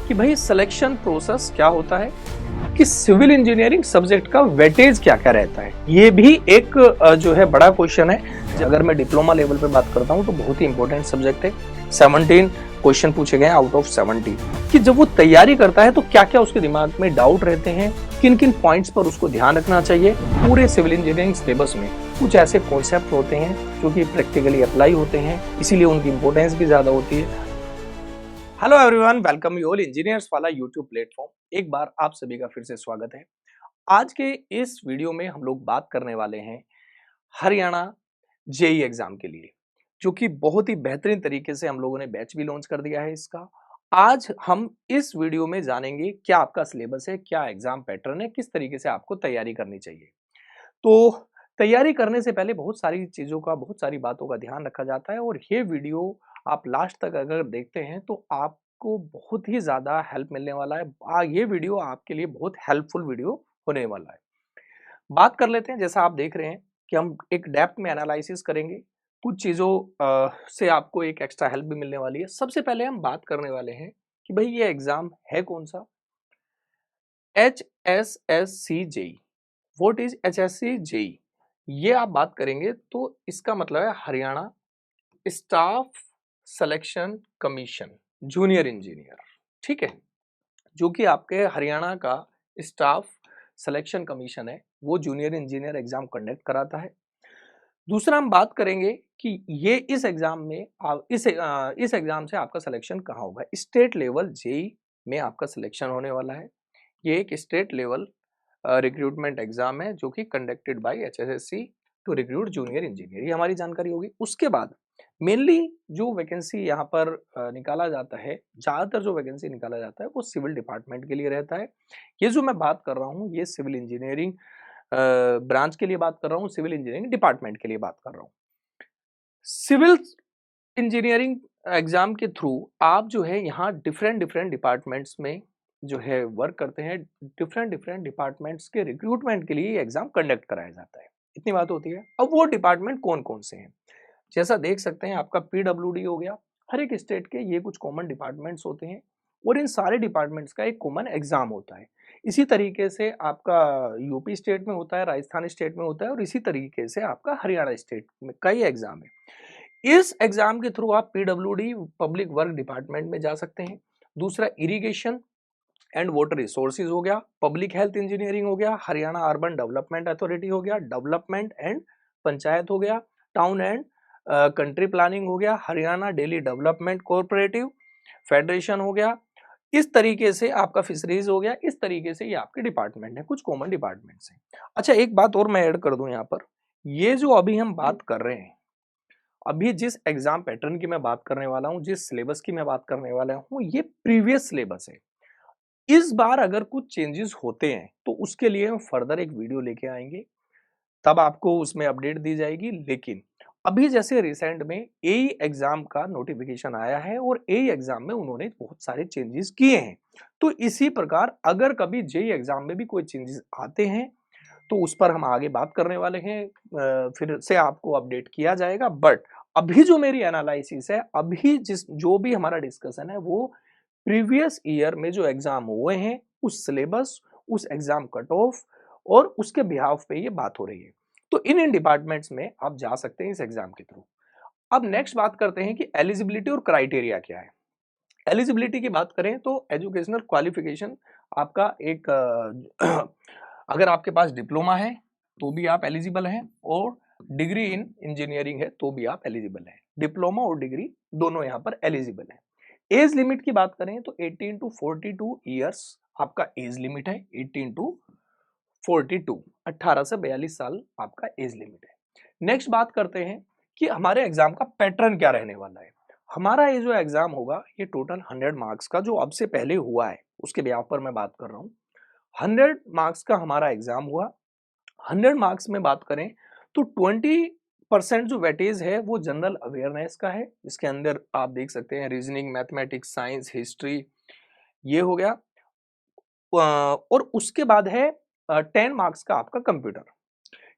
कि भाई selection process क्या होता है, कि सिविल इंजीनियरिंग सब्जेक्ट का वेटेज क्या क्या रहता है। ये भी एक जो है बड़ा क्वेश्चन है। अगर मैं डिप्लोमा लेवल पे बात करता हूँ तो बहुत ही इंपॉर्टेंट सब्जेक्ट है। 17 क्वेश्चन पूछे गए आउट ऑफ 70, कि जब वो तैयारी करता है तो क्या क्या उसके दिमाग में डाउट रहते हैं, किन किन पॉइंट्स पर उसको ध्यान रखना चाहिए। पूरे सिविल इंजीनियरिंग सिलेबस में कुछ ऐसे कॉन्सेप्ट होते हैं जो कि प्रैक्टिकली अप्लाई होते हैं, इसीलिए उनकी इंपॉर्टेंस भी ज्यादा होती है। Hello everyone, welcome you all engineers वाला यूट्यूब प्लेटफॉर्म। एक बार आप सभी का फिर से स्वागत है। आज के इस वीडियो में हम लोग बात करने वाले हैं हरियाणा जेई एग्जाम के लिए, जो कि बहुत ही बेहतरीन तरीके से हम लोगों ने बैच भी लॉन्च कर दिया है इसका। आज हम इस वीडियो में जानेंगे क्या आपका सिलेबस है, क्या एग्जाम पैटर्न है, किस तरीके से आपको तैयारी करनी चाहिए। तो तैयारी करने से पहले बहुत सारी चीज़ों का, बहुत सारी बातों का ध्यान रखा जाता है, और ये वीडियो आप लास्ट तक अगर देखते हैं तो आपको बहुत ही ज़्यादा हेल्प मिलने वाला है। ये वीडियो आपके लिए बहुत हेल्पफुल वीडियो होने वाला है। बात कर लेते हैं। जैसा आप देख रहे हैं कि हम एक डेप्थ में एनालिसिस करेंगे, कुछ चीज़ों से आपको एक एक्स्ट्रा हेल्प भी मिलने वाली है। सबसे पहले हम बात करने वाले हैं कि भाई ये एग्ज़ाम है कौन सा, HSSC JE. What is HSC JE, ये आप बात करेंगे तो इसका मतलब है Haryana staff selection commission junior engineer. ठीक है, जो कि आपके हरियाणा का स्टाफ सिलेक्शन कमीशन है, वो जूनियर इंजीनियर एग्जाम कंडक्ट कराता है। दूसरा हम बात करेंगे कि ये इस एग्जाम में इस एग्जाम से आपका सिलेक्शन कहाँ होगा। स्टेट लेवल जेई में आपका सिलेक्शन होने वाला है। ये एक स्टेट लेवल रिक्रूटमेंट एग्जाम है जो कि conducted by HSSC to recruit junior engineer, ये हमारी जानकारी होगी। उसके बाद मेनली जो वैकेंसी यहाँ पर निकाला जाता है, ज़्यादातर जो वैकेंसी निकाला जाता है वो सिविल डिपार्टमेंट के लिए रहता है। ये जो मैं बात कर रहा हूँ ये सिविल इंजीनियरिंग ब्रांच के लिए बात कर रहा हूँ, सिविल इंजीनियरिंग डिपार्टमेंट के लिए बात कर रहा हूँ। सिविल इंजीनियरिंग एग्जाम के थ्रू आप जो है यहाँ डिफरेंट डिफरेंट डिपार्टमेंट्स में जो है वर्क करते हैं। डिफरेंट डिफरेंट डिपार्टमेंट्स के रिक्रूटमेंट के लिए एग्जाम कंडक्ट कराया जाता है, इतनी बात होती है। अब वो डिपार्टमेंट कौन कौन से हैं, जैसा देख सकते हैं आपका PWD हो गया। हर एक स्टेट के ये कुछ कॉमन डिपार्टमेंट्स होते हैं और इन सारे डिपार्टमेंट्स का एक कॉमन एग्जाम होता है। इसी तरीके से आपका यूपी स्टेट में होता है, राजस्थान स्टेट में होता है, और इसी तरीके से आपका हरियाणा स्टेट में कई एग्जाम है। इस एग्जाम के थ्रू आप PWD पब्लिक वर्क डिपार्टमेंट में जा सकते हैं। दूसरा इरिगेशन एंड वाटर रिसोर्सेज हो गया, पब्लिक हेल्थ इंजीनियरिंग हो गया, हरियाणा अर्बन डेवलपमेंट अथॉरिटी हो गया, डेवलपमेंट एंड पंचायत हो गया, टाउन एंड कंट्री प्लानिंग हो गया, Haryana daily development cooperative federation हो गया। इस तरीके से आपका फिशरीज हो गया। इस तरीके से ये आपके डिपार्टमेंट है, कुछ कॉमन डिपार्टमेंट्स हैं। अच्छा, एक बात और मैं ऐड कर दूं यहाँ पर, ये जो अभी हम बात कर रहे हैं, अभी जिस एग्जाम पैटर्न की मैं बात करने वाला हूँ, जिस सिलेबस की मैं बात करने वाला हूँ, ये प्रीवियस सिलेबस है। इस बार अगर कुछ चेंजेस होते हैं तो उसके लिए हम फर्दर एक वीडियो लेके आएंगे, तब आपको उसमें अपडेट दी जाएगी। लेकिन अभी जैसे रिसेंट में एई एग्जाम का नोटिफिकेशन आया है और एई एग्जाम में उन्होंने बहुत सारे चेंजेस किए हैं, तो इसी प्रकार अगर कभी जेई एग्जाम में भी कोई चेंजेस आते हैं तो उस पर हम आगे बात करने वाले हैं, फिर से आपको अपडेट किया जाएगा। बट अभी जो मेरी एनालिसिस है, अभी जो भी हमारा डिस्कशन है वो प्रीवियस ईयर में जो एग्जाम हुए हैं उस सिलेबस, उस एग्जाम कट ऑफ और उसके बिहाफ पे ये बात हो रही है। तो इन इन डिपार्टमेंट्स में आप जा सकते हैं इस एग्जाम के थ्रू। अब नेक्स्ट बात करते हैं कि एलिजिबिलिटी और क्राइटेरिया क्या है। एलिजिबिलिटी की बात करें तो एजुकेशनल क्वालिफिकेशन आपका एक अगर आपके पास डिप्लोमा है तो भी आप एलिजिबल हैं, और डिग्री इन इंजीनियरिंग है तो भी आप एलिजिबल हैं। डिप्लोमा और डिग्री दोनों यहाँ पर एलिजिबल हैं। एज लिमिट की बात करें तो 18 टू 42 ईयर्स आपका एज लिमिट है। 18 टू 42, 18 से 42 साल आपका एज लिमिट है। नेक्स्ट बात करते हैं कि हमारे एग्जाम का पैटर्न क्या रहने वाला है। हमारा ये जो एग्जाम होगा ये टोटल 100 मार्क्स का, जो अब से पहले हुआ है उसके ब्याह पर मैं बात कर रहा हूँ। 100 मार्क्स का हमारा एग्जाम हुआ। 100 मार्क्स में बात करें तो 20% जो वेटेज है वो जनरल अवेयरनेस का है। इसके अंदर आप देख सकते हैं रीजनिंग, मैथमेटिक्स, साइंस, हिस्ट्री, ये हो गया। और उसके बाद है 10 मार्क्स का आपका कंप्यूटर।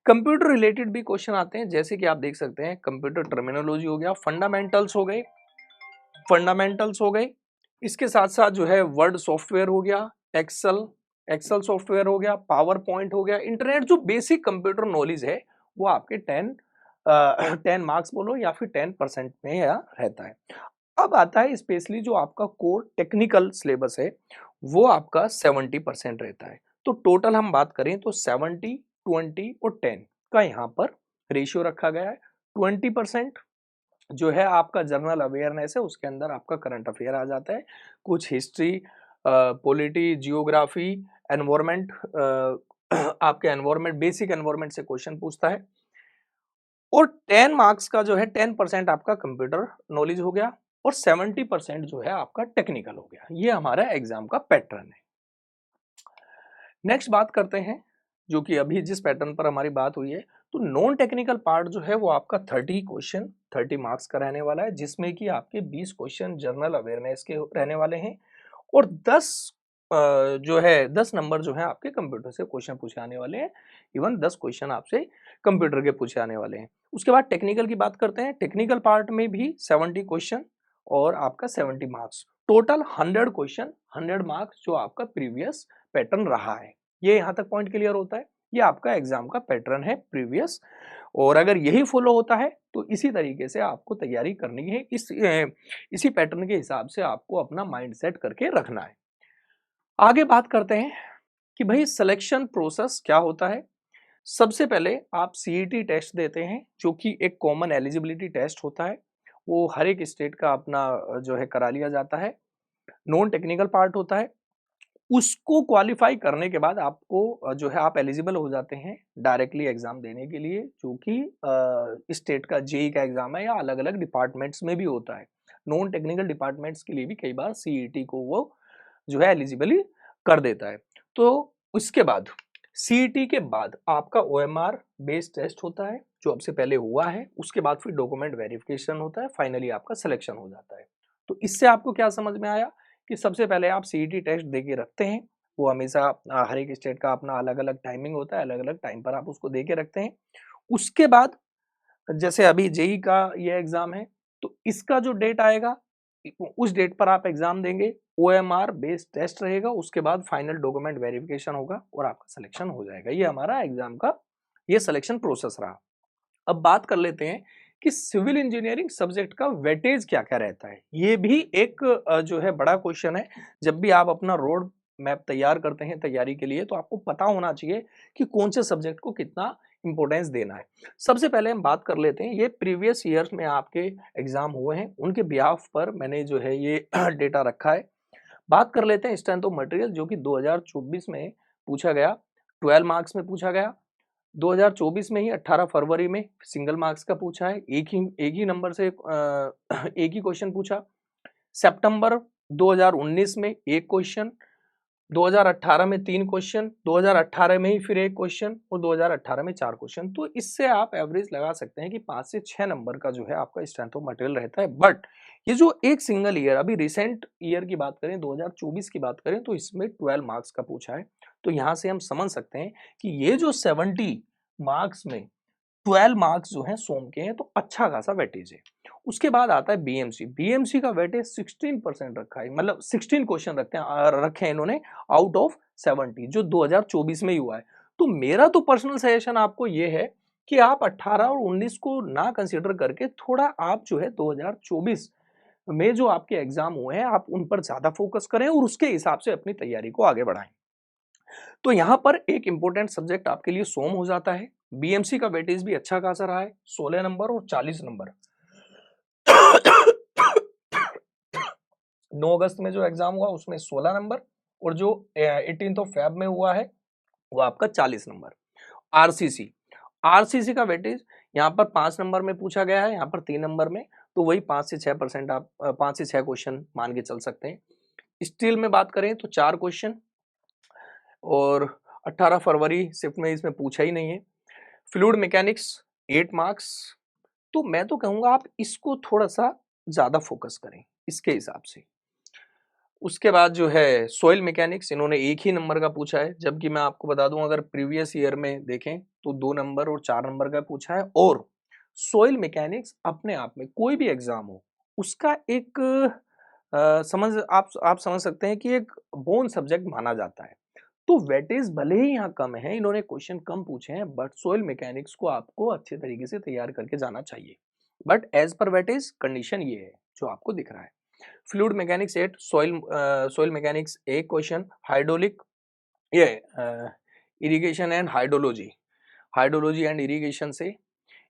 कंप्यूटर रिलेटेड भी क्वेश्चन आते हैं, जैसे कि आप देख सकते हैं कंप्यूटर टर्मिनोलॉजी हो गया, फंडामेंटल्स हो गए, इसके साथ साथ जो है वर्ड सॉफ्टवेयर हो गया, एक्सेल एक्सेल सॉफ्टवेयर हो गया, पावर पॉइंट हो गया, इंटरनेट, जो बेसिक कंप्यूटर नॉलेज है वो आपके 10 मार्क्स बोलो या फिर 10% में या रहता है। अब आता है स्पेशली जो आपका कोर टेक्निकल सिलेबस है वो आपका 70% रहता है। तो टोटल हम बात करें तो 70, 20 और 10 का यहाँ पर रेशियो रखा गया है। 20% जो है आपका जनरल अवेयरनेस है, उसके अंदर आपका करंट अफेयर आ जाता है, कुछ हिस्ट्री, पॉलिटी, जियोग्राफी, एनवायरमेंट, आपके एनवायरमेंट, बेसिक एनवायरमेंट से क्वेश्चन पूछता है। और 10 मार्क्स का जो है 10% आपका कंप्यूटर नॉलेज हो गया और 70% जो है आपका टेक्निकल हो गया। ये हमारा एग्जाम का पैटर्न है। नेक्स्ट बात करते हैं, जो कि अभी जिस पैटर्न पर हमारी बात हुई है, तो नॉन टेक्निकल पार्ट जो है वो आपका 30 क्वेश्चन 30 मार्क्स का रहने वाला है, जिसमें कि आपके 20 क्वेश्चन जनरल अवेयरनेस के रहने वाले हैं और 10 नंबर जो है आपके कंप्यूटर से क्वेश्चन पूछे आने वाले हैं। इवन 10 क्वेश्चन आपसे कंप्यूटर के पूछे आने वाले हैं। उसके बाद टेक्निकल की बात करते हैं। टेक्निकल पार्ट में भी 70 क्वेश्चन और आपका 70 मार्क्स, टोटल 100 क्वेश्चन 100 मार्क्स जो आपका प्रीवियस पैटर्न रहा है। ये यहाँ तक पॉइंट क्लियर होता है। ये आपका एग्जाम का पैटर्न है प्रीवियस, और अगर यही फॉलो होता है तो इसी तरीके से आपको तैयारी करनी है। इसी पैटर्न के हिसाब से आपको अपना माइंड सेट करके रखना है। आगे बात करते हैं कि भाई सिलेक्शन प्रोसेस क्या होता है। सबसे पहले आप सीईटी टेस्ट देते हैं, जो कि एक कॉमन एलिजिबिलिटी टेस्ट होता है। वो हर एक स्टेट का अपना जो है करा लिया जाता है। नॉन टेक्निकल पार्ट होता है, उसको क्वालिफाई करने के बाद आपको जो है आप एलिजिबल हो जाते हैं डायरेक्टली एग्जाम देने के लिए, जो कि स्टेट का जेई का एग्जाम है या अलग अलग डिपार्टमेंट्स में भी होता है। नॉन टेक्निकल डिपार्टमेंट्स के लिए भी कई बार सीईटी को वो जो है एलिजिबली कर देता है। तो उसके बाद सीईटी के बाद आपका ओएमआर बेस्ड टेस्ट होता है, जो अब से पहले हुआ है। उसके बाद फिर डॉक्यूमेंट वेरिफिकेशन होता है, फाइनली आपका सिलेक्शन हो जाता है। तो इससे आपको क्या समझ में आया कि सबसे पहले आप सीईटी टेस्ट दे के रखते हैं। वो हमेशा हर एक स्टेट का अपना अलग अलग टाइमिंग होता है, अलग अलग टाइम पर आप उसको दे के रखते हैं। उसके बाद जैसे अभी जेई का ये एग्जाम है, तो इसका जो डेट आएगा उस डेट पर आप एग्जाम देंगे। ओएमआर बेस्ड टेस्ट रहेगा, उसके बाद फाइनल डॉक्यूमेंट वेरिफिकेशन होगा और आपका सिलेक्शन हो जाएगा। ये हमारा एग्जाम का ये सिलेक्शन प्रोसेस रहा। अब बात कर लेते हैं कि सिविल इंजीनियरिंग सब्जेक्ट का वेटेज क्या क्या रहता है। ये भी एक जो है बड़ा क्वेश्चन है। जब भी आप अपना रोड मैप तैयार करते हैं तैयारी के लिए, तो आपको पता होना चाहिए कि कौन से सब्जेक्ट को कितना इंपॉर्टेंस देना है। सबसे पहले हम बात कर लेते हैं, ये प्रीवियस ईयर्स में आपके एग्जाम हुए हैं उनके बिहाफ पर मैंने जो है ये डेटा रखा है। बात कर लेते हैं स्ट्रेंथ ऑफ मटेरियल, जो कि 2024 में पूछा गया, 12 मार्क्स में पूछा गया। 2024 में ही 18 फरवरी में सिंगल मार्क्स का पूछा है, एक ही नंबर से एक ही क्वेश्चन पूछा। सितंबर 2019 में एक क्वेश्चन, 2018 में 3 क्वेश्चन, 2018 में ही फिर एक क्वेश्चन और 2018 में 4 क्वेश्चन। तो इससे आप एवरेज लगा सकते हैं कि 5 से 6 नंबर का जो है आपका स्ट्रेंथ ऑफ मटेरियल रहता है। बट ये जो एक सिंगल ईयर, अभी रिसेंट ईयर की बात करें, 2024 की बात करें, तो इसमें 12 मार्क्स का पूछा है। तो यहाँ से हम समझ सकते हैं कि ये जो 70 मार्क्स में 12 मार्क्स जो हैं सोम के हैं, तो अच्छा खासा वेटेज है। उसके बाद आता है बीएमसी। बीएमसी का वेटेज 16% रखा है, मतलब 16 क्वेश्चन रखे हैं इन्होंने आउट ऑफ 70, जो 2024 में ही हुआ है। तो मेरा तो पर्सनल सजेशन आपको ये है कि आप 18 और 19 को ना कंसीडर करके थोड़ा आप जो है 2024 में जो आपके एग्जाम हुए हैं आप उन पर ज्यादा फोकस करें और उसके हिसाब से अपनी तैयारी को आगे बढ़ाएं। तो यहाँ पर एक इंपॉर्टेंट सब्जेक्ट आपके लिए सोम हो जाता है। बीएमसी का वेटेज भी अच्छा खासा रहा है, 16 नंबर और 40 नंबर। 9 अगस्त में जो एग्जाम हुआ उसमें 16 नंबर और जो 18 ऑफ फेब में हुआ है वो आपका 40 नंबर। आरसीसी, आरसीसी का वेटेज यहाँ पर 5 नंबर में पूछा गया है, यहाँ पर 3 नंबर में, तो वही 5 से 6% आप 5 से 6 क्वेश्चन मान के चल सकते हैं। स्टील में बात करें तो 4 क्वेश्चन और 18 फरवरी शिफ्ट में इसमें पूछा ही नहीं है। Fluid mechanics 8 marks. तो मैं तो कहूंगा आप इसको थोड़ा सा ज्यादा फोकस करें इसके हिसाब से। उसके बाद जो है सॉइल मैकेनिक्स, इन्होंने एक ही नंबर का पूछा है, जबकि मैं आपको बता दूं अगर प्रीवियस ईयर में देखें तो 2 नंबर और 4 नंबर का पूछा है। और सॉइल मैकेनिक्स अपने आप में कोई भी एग्जाम हो उसका एक आप समझ सकते हैं कि एक बोन सब्जेक्ट माना जाता है। तो वेटेज भले ही यहाँ कम है, इन्होंने क्वेश्चन कम पूछे हैं, बट सोइल मैकेनिक्स को आपको अच्छे तरीके से तैयार करके जाना चाहिए। But as per weightage condition ये है जो आपको दिख रहा है। Fluid mechanics 8, soil mechanics 1 question, hydraulic ये irrigation and hydrology and irrigation से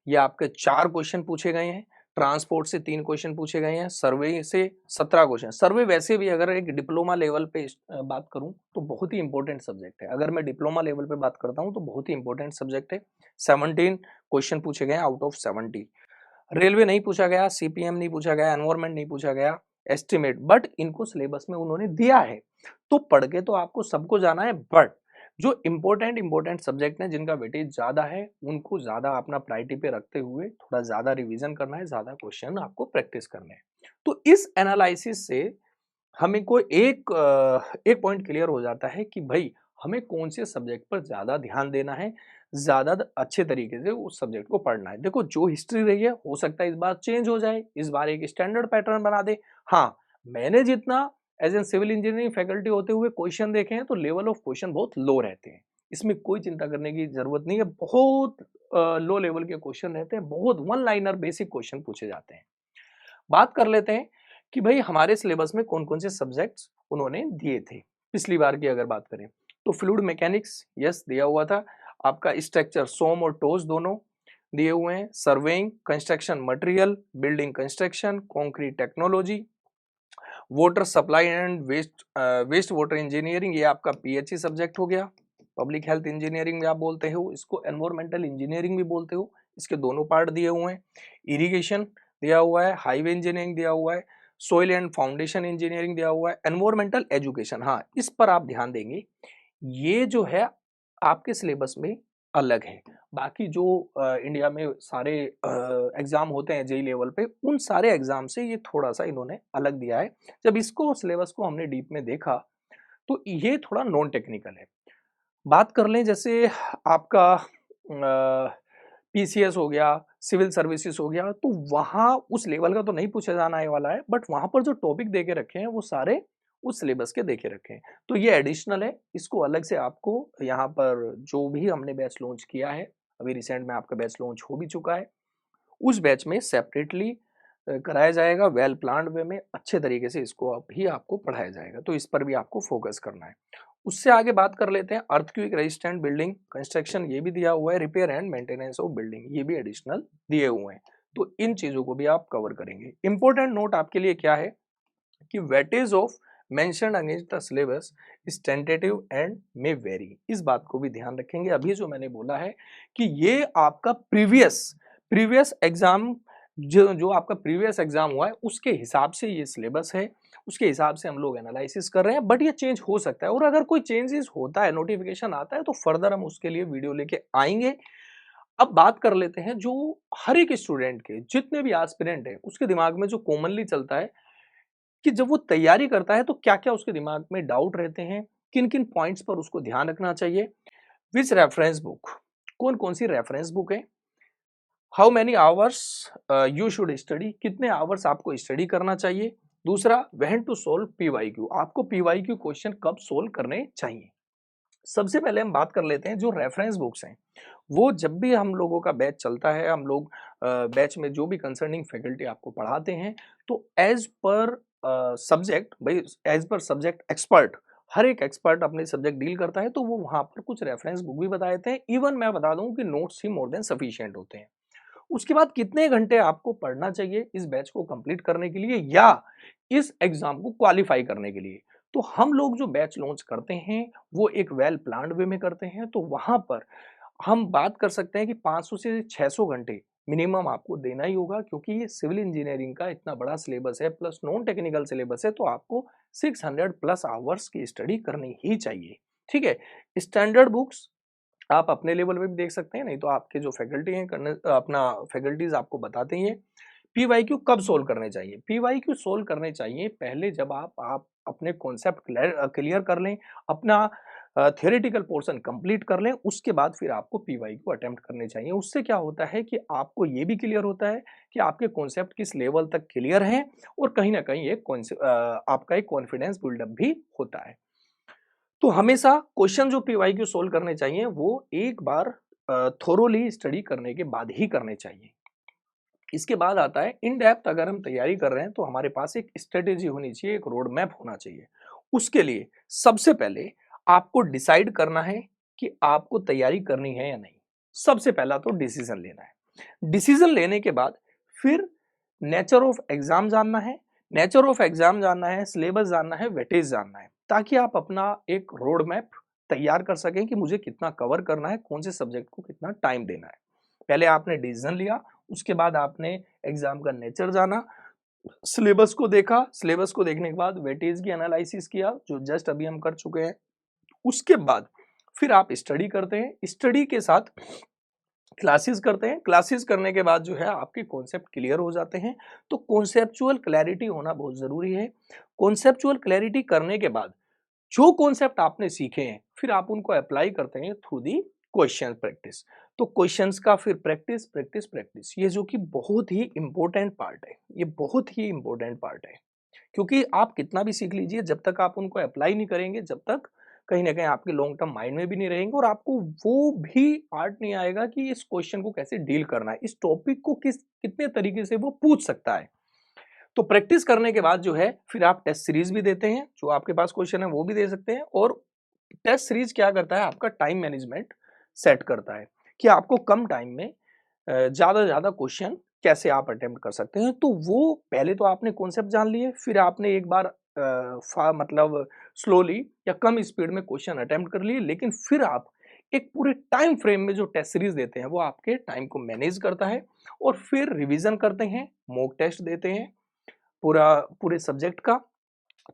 ये आपके 4 क्वेश्चन पूछे गए हैं। ट्रांसपोर्ट से 3 क्वेश्चन पूछे गए हैं। सर्वे से 17 क्वेश्चन। सर्वे वैसे भी अगर एक डिप्लोमा लेवल पे बात करूं तो बहुत ही इंपॉर्टेंट सब्जेक्ट है। अगर मैं डिप्लोमा लेवल पे बात करता हूं तो बहुत ही इंपॉर्टेंट सब्जेक्ट है। 17 क्वेश्चन पूछे गए आउट ऑफ 70। रेलवे नहीं पूछा गया, सीपीएम नहीं पूछा गया, एनवायरमेंट नहीं पूछा गया, एस्टिमेट, बट इनको सिलेबस में उन्होंने दिया है, तो पढ़ के तो आपको सबको जाना है, बट जो इंपॉर्टेंट सब्जेक्ट हैं जिनका वेटेज ज्यादा है उनको ज्यादा अपना प्रायोरिटी पे रखते हुए थोड़ा ज्यादा रिवीजन करना है, ज्यादा क्वेश्चन आपको प्रैक्टिस करने हैं। तो इस एनालिसिस से हमें को एक पॉइंट क्लियर हो जाता है कि भाई हमें कौन से सब्जेक्ट पर ज्यादा ध्यान देना है, ज्यादा अच्छे तरीके से उस सब्जेक्ट को पढ़ना है। देखो जो हिस्ट्री रही है हो सकता है इस बार चेंज हो जाए, इस बार एक स्टैंडर्ड पैटर्न बना दे। हाँ, मैंने जितना as an civil engineering faculty होते हुए क्वेश्चन देखे हैं तो लेवल ऑफ क्वेश्चन बहुत लो रहते हैं, इसमें कोई चिंता करने की जरूरत नहीं है। बहुत लो लेवल के क्वेश्चन रहते हैं, बहुत वन लाइनर बेसिक क्वेश्चन पूछे जाते हैं। बात कर लेते हैं कि भाई हमारे सिलेबस में कौन कौन से सब्जेक्ट्स उन्होंने दिए थे पिछली बार की अगर बात करें तो फ्लूइड मैकेनिक्स यस दिया हुआ था। आपका स्ट्रक्चर सोम और टोस दोनों दिए हुए हैं। Surveying, construction material, building construction, concrete technology, water supply and waste water engineering, ये आपका पीएचई सब्जेक्ट हो गया। पब्लिक हेल्थ इंजीनियरिंग आप बोलते हो इसको, एनवायरमेंटल इंजीनियरिंग भी बोलते हो, इसके दोनों पार्ट दिए हुए हैं। इरिगेशन दिया हुआ है, हाईवे इंजीनियरिंग दिया हुआ है, सोइल एंड फाउंडेशन इंजीनियरिंग दिया हुआ है, एनवायरमेंटल एजुकेशन, हाँ इस पर आप ध्यान देंगे, ये जो है आपके सिलेबस में अलग है। बाकी जो इंडिया में सारे एग्जाम होते हैं जेई लेवल पे, उन सारे एग्जाम से ये थोड़ा सा इन्होंने अलग दिया है। जब इसको सिलेबस को हमने डीप में देखा तो ये थोड़ा नॉन टेक्निकल है। बात कर लें जैसे आपका पीसीएस हो गया, सिविल सर्विसेज हो गया, तो वहाँ उस लेवल का तो नहीं पूछा जाने वाला है, बट वहाँ पर जो टॉपिक देके रखे हैं वो सारे उस सिलेबस के देके रखे हैं। तो ये एडिशनल है, इसको अलग से आपको यहाँ पर जो भी हमने बैच लॉन्च किया है, अभी रिसेंट में आपका बैच लॉन्च हो भी चुका है, उस बैच में सेपरेटली कराया जाएगा, वेल प्लान्ड वे में अच्छे तरीके से इसको भी आपको पढ़ाया जाएगा, तो इस पर भी आपको फोकस करना है। उससे आगे बात कर लेते हैं अर्थक्वेक रेजिस्टेंट बिल्डिंग कंस्ट्रक्शन, ये भी दिया हुआ है, repair and maintenance of building, ये भी एडिशनल दिए हुए हैं, तो इन चीजों को भी आप कवर करेंगे। इंपॉर्टेंट नोट आपके लिए क्या है कि weightage of mentioned against the syllabus is tentative and may very, इस बात को भी ध्यान रखेंगे। अभी जो मैंने बोला है कि ये आपका प्रीवियस एग्जाम जो आपका प्रीवियस एग्जाम हुआ है उसके हिसाब से ये सिलेबस है, उसके हिसाब से हम लोग एनालिसिस कर रहे हैं, बट ये चेंज हो सकता है, और अगर कोई चेंजेस होता है, नोटिफिकेशन आता है, तो फर्दर हम उसके लिए वीडियो लेके आएंगे। अब बात कर लेते हैं जो हर एक स्टूडेंट के, जितने भी एस्पिरेंट है, उसके दिमाग में जो कॉमनली चलता है कि जब वो तैयारी करता है तो क्या क्या उसके दिमाग में डाउट रहते हैं, किन किन पॉइंट्स पर उसको ध्यान रखना चाहिए, विच रेफरेंस बुक, कौन कौन सी रेफरेंस बुक है, how many hours you should study, कितने आवर्स आपको स्टडी करना चाहिए। दूसरा, व्हेन टू सोल्व पीवाईक्यू, आपको पीवाईक्यू क्वेश्चन कब सोल्व करने चाहिए। सबसे पहले हम बात कर लेते हैं जो रेफरेंस बुक्स हैं, वो जब भी हम लोगों का बैच चलता है, हम लोग बैच में जो भी कंसर्निंग फैकल्टी आपको पढ़ाते हैं, तो एज पर सब्जेक्ट, भाई एज पर सब्जेक्ट एक्सपर्ट, हर एक एक्सपर्ट अपने सब्जेक्ट डील करता है, तो वो वहां पर कुछ रेफरेंस बुक भी बता देते हैं। इवन मैं बता दूं कि नोट्स ही मोर देन सफिशिएंट होते हैं। उसके बाद कितने घंटे आपको पढ़ना चाहिए इस बैच को कंप्लीट करने के लिए या इस एग्जाम को क्वालिफाई करने के लिए, तो हम लोग जो बैच लॉन्च करते हैं वो एक वेल प्लान्ड वे में करते हैं, तो वहां पर हम बात कर सकते हैं कि 500 से 600 घंटे मिनिमम आपको देना ही होगा, क्योंकि ये सिविल इंजीनियरिंग का इतना बड़ा सिलेबस है प्लस नॉन टेक्निकल सिलेबस है, तो आपको 600 प्लस आवर्स की स्टडी करनी ही चाहिए। ठीक है, स्टैंडर्ड बुक्स आप अपने लेवल पे भी देख सकते हैं, नहीं तो आपके जो फैकल्टी हैं अपना फैकल्टीज आपको बताते ही हैं। पीवाईक्यू कब सोल्व करने चाहिए, पीवाईक्यू सोल्व करने चाहिए पहले जब आप अपने कॉन्सेप्ट क्लियर कर लें, अपना थियोरेटिकल पोर्शन कंप्लीट कर लें, उसके बाद फिर आपको पीवाईक्यू अटेम्प्ट करने चाहिए। उससे क्या होता है कि आपको ये भी क्लियर होता है कि आपके कॉन्सेप्ट किस लेवल तक क्लियर हैं और कहीं न कहीं आपका एक कॉन्फिडेंस बिल्डअप भी होता है। तो हमेशा क्वेश्चन जो पीवाईक्यू सोल्व करने चाहिए वो एक बार थोरोली स्टडी करने के बाद ही करने चाहिए। इसके बाद आता है इन डेप्थ। अगर हम तैयारी कर रहे हैं तो हमारे पास एक स्ट्रेटेजी होनी चाहिए, एक रोड मैप होना चाहिए। उसके लिए सबसे पहले आपको डिसाइड करना है कि आपको तैयारी करनी है या नहीं। सबसे पहला तो डिसीजन लेना है। डिसीजन लेने के बाद फिर नेचर ऑफ एग्जाम जानना है। नेचर ऑफ एग्जाम जानना है, सिलेबस जानना है, वेटेज जानना है, ताकि आप अपना एक रोड मैप तैयार कर सकें कि मुझे कितना कवर करना है, कौन से सब्जेक्ट को कितना टाइम देना है। पहले आपने डिसीजन लिया, उसके बाद आपने एग्जाम का नेचर जाना, सिलेबस को देखा, सिलेबस को देखने के बाद वेटेज की एनालिसिस किया जो जस्ट अभी हम कर चुके हैं। उसके बाद फिर आप स्टडी करते हैं, स्टडी के साथ क्लासेस करते हैं, क्लासेस करने के बाद जो है आपके कॉन्सेप्ट क्लियर हो जाते हैं। तो कॉन्सेप्चुअल क्लैरिटी होना बहुत जरूरी है। कॉन्सेप्चुअल क्लैरिटी करने के बाद जो कॉन्सेप्ट आपने सीखे हैं फिर आप उनको अप्लाई करते हैं थ्रू दी क्वेश्चन प्रैक्टिस। तो क्वेश्चंस का फिर प्रैक्टिस प्रैक्टिस प्रैक्टिस, ये जो कि बहुत ही इंपॉर्टेंट पार्ट है, ये बहुत ही इंपॉर्टेंट पार्ट है। क्योंकि आप कितना भी सीख लीजिए, जब तक आप उनको अप्लाई नहीं करेंगे, जब तक कहीं ना कहीं आपके लॉन्ग टर्म माइंड में भी नहीं रहेंगे और आपको वो भी आर्ट नहीं आएगा कि इस क्वेश्चन को कैसे डील करना है, इस टॉपिक को कितने तरीके से वो पूछ सकता है। तो प्रैक्टिस करने के बाद जो है फिर आप टेस्ट सीरीज भी देते हैं, जो आपके पास क्वेश्चन है वो भी दे सकते हैं। और टेस्ट सीरीज क्या करता है, आपका टाइम मैनेजमेंट सेट करता है कि आपको कम टाइम में ज्यादा से ज्यादा क्वेश्चन कैसे आप अटेम्प्ट कर सकते हैं। तो वो पहले तो आपने कॉन्सेप्ट जान लिए, फिर आपने एक बार मतलब स्लोली या कम स्पीड में क्वेश्चन अटेम्प्ट कर लिए, लेकिन फिर आप एक पूरे टाइम फ्रेम में जो टेस्ट सीरीज देते हैं वो आपके टाइम को मैनेज करता है। और फिर रिवीजन करते हैं, मॉक टेस्ट देते हैं पूरे सब्जेक्ट का।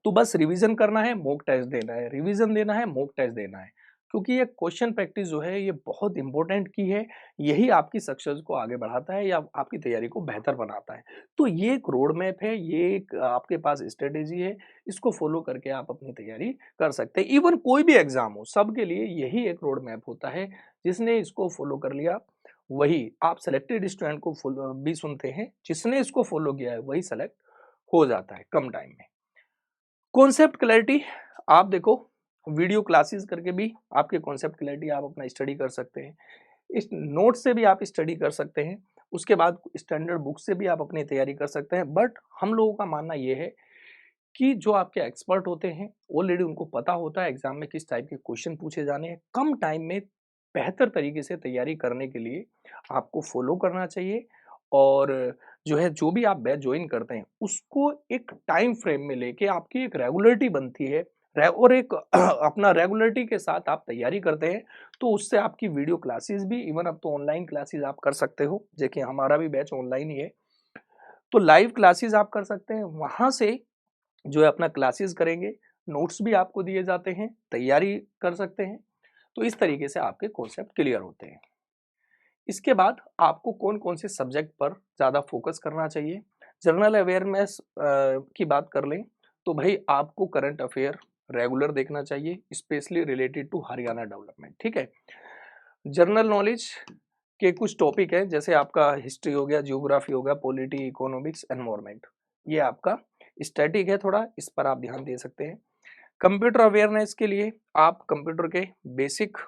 तो बस रिवीजन करना है, मॉक टेस्ट देना है, रिवीजन देना है, मॉक टेस्ट देना है। क्योंकि ये क्वेश्चन प्रैक्टिस जो है ये बहुत इंपॉर्टेंट की है। यही आपकी सक्सेस को आगे बढ़ाता है या आपकी तैयारी को बेहतर बनाता है। तो ये एक रोड मैप है, ये एक आपके पास स्ट्रेटेजी है, इसको फॉलो करके आप अपनी तैयारी कर सकते हैं। इवन कोई भी एग्जाम हो, सबके लिए यही एक रोड मैप होता है। जिसने इसको फॉलो कर लिया वही, आप सेलेक्टेड स्टूडेंट को भी सुनते हैं, जिसने इसको फॉलो किया है वही सेलेक्ट हो जाता है कम टाइम में। कॉन्सेप्ट क्लैरिटी, आप देखो वीडियो क्लासेस करके भी आपके कॉन्सेप्ट क्लैरिटी आप अपना स्टडी कर सकते हैं। इस नोट से भी आप स्टडी कर सकते हैं। उसके बाद स्टैंडर्ड बुक से भी आप अपनी तैयारी कर सकते हैं। बट हम लोगों का मानना ये है कि जो आपके एक्सपर्ट होते हैं ऑलरेडी उनको पता होता है एग्जाम में किस टाइप के क्वेश्चन पूछे जाने हैं। कम टाइम में बेहतर तरीके से तैयारी करने के लिए आपको फॉलो करना चाहिए। और जो है जो भी आप बैच ज्वाइन करते हैं उसको एक टाइम फ्रेम में लेके आपकी एक रेगुलरिटी बनती है। और एक अपना रेगुलरिटी के साथ आप तैयारी करते हैं तो उससे आपकी वीडियो क्लासेस भी, इवन अब तो ऑनलाइन क्लासेस आप कर सकते हो। देखिए हमारा भी बैच ऑनलाइन ही है, तो लाइव क्लासेस आप कर सकते हैं। वहां से जो है अपना क्लासेस करेंगे, नोट्स भी आपको दिए जाते हैं, तैयारी कर सकते हैं। तो इस तरीके से आपके कॉन्सेप्ट क्लियर होते हैं। इसके बाद आपको कौन कौन से सब्जेक्ट पर ज़्यादा फोकस करना चाहिए। जनरल अवेयरनेस की बात कर लें तो भाई आपको करंट अफेयर रेगुलर देखना चाहिए, specially related to Haryana development. ठीक है, जनरल नॉलेज के कुछ टॉपिक है, जैसे आपका हिस्ट्री हो गया, जियोग्राफी हो गया, पॉलिटी, इकोनॉमिक्स, एनवायरमेंट, ये आपका स्टैटिक है, थोड़ा इस पर आप ध्यान दे सकते हैं। कंप्यूटर अवेयरनेस के लिए आप कंप्यूटर के बेसिक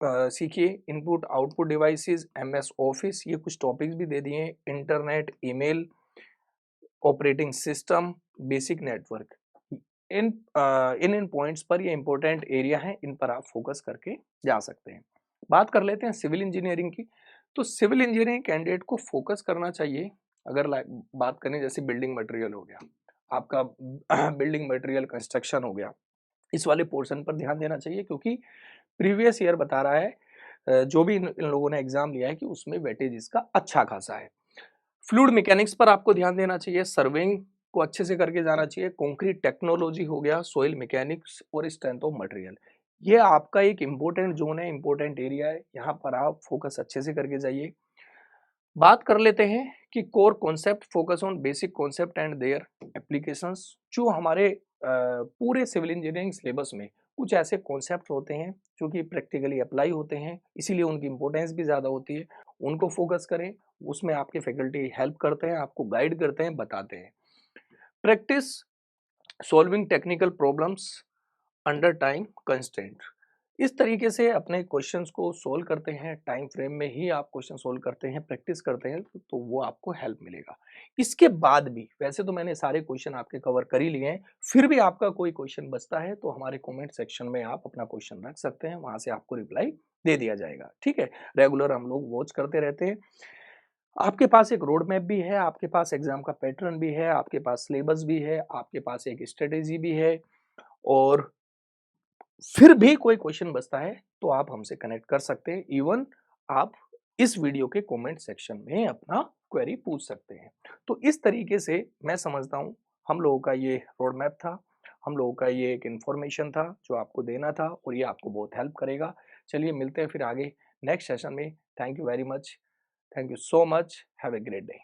सीखिए, input output devices, MS Office, ये कुछ टॉपिक्स भी दे दिए हैं, internet, email, operating system, basic network. इन पॉइंट्स पर ये इंपॉर्टेंट एरिया है, इन पर आप फोकस करके जा सकते हैं। बात कर लेते हैं सिविल इंजीनियरिंग की। तो सिविल इंजीनियरिंग कैंडिडेट को फोकस करना चाहिए। अगर बात करें जैसे बिल्डिंग मटेरियल हो गया आपका, बिल्डिंग मटेरियल कंस्ट्रक्शन हो गया, इस वाले पोर्शन पर ध्यान देना चाहिए। क्योंकि प्रीवियस ईयर बता रहा है जो भी इन लोगों ने एग्जाम लिया है कि उसमें वेटेज इसका अच्छा खासा है। फ्लूइड मैकेनिक्स पर आपको ध्यान देना चाहिए, सर्वेइंग को अच्छे से करके जाना चाहिए, कंक्रीट टेक्नोलॉजी हो गया, सॉइल मैकेनिक्स और स्ट्रेंथ ऑफ मटेरियल, ये आपका एक इंपॉर्टेंट जोन है, इंपॉर्टेंट एरिया है, यहाँ पर आप फोकस अच्छे से करके जाइए। बात कर लेते हैं कि core concept, focus on basic concept and their applications. जो हमारे पूरे सिविल इंजीनियरिंग सिलेबस में कुछ ऐसे कॉन्सेप्ट होते हैं जो कि प्रैक्टिकली अप्लाई होते हैं, इसीलिए उनकी इम्पोर्टेंस भी ज़्यादा होती है। उनको फोकस करें, उसमें आपके फैकल्टी हेल्प करते हैं, आपको गाइड करते हैं, बताते हैं। Practice solving technical problems under time constraint. इस तरीके से अपने क्वेश्चंस को सोल्व करते हैं, टाइम फ्रेम में ही आप क्वेश्चन सोल्व करते हैं, प्रैक्टिस करते हैं, तो वो आपको हेल्प मिलेगा। इसके बाद भी वैसे तो मैंने सारे क्वेश्चन आपके कवर कर ही लिए हैं, फिर भी आपका कोई क्वेश्चन बचता है तो हमारे कमेंट सेक्शन में आप अपना क्वेश्चन रख सकते हैं, वहां से आपको रिप्लाई दे दिया जाएगा। ठीक है, रेगुलर हम लोग वॉच करते रहते हैं। आपके पास एक रोड मैप भी है, आपके पास एग्जाम का पैटर्न भी है, आपके पास सिलेबस भी है, आपके पास एक स्ट्रेटेजी भी है, और फिर भी कोई क्वेश्चन बचता है तो आप हमसे कनेक्ट कर सकते हैं। इवन आप इस वीडियो के कमेंट सेक्शन में अपना क्वेरी पूछ सकते हैं। तो इस तरीके से मैं समझता हूँ हम लोगों का ये रोड मैप था, हम लोगों का ये एक इन्फॉर्मेशन था जो आपको देना था, और ये आपको बहुत हेल्प करेगा। चलिए मिलते हैं फिर आगे नेक्स्ट सेशन में। Thank you very much, thank you so much, have a great day.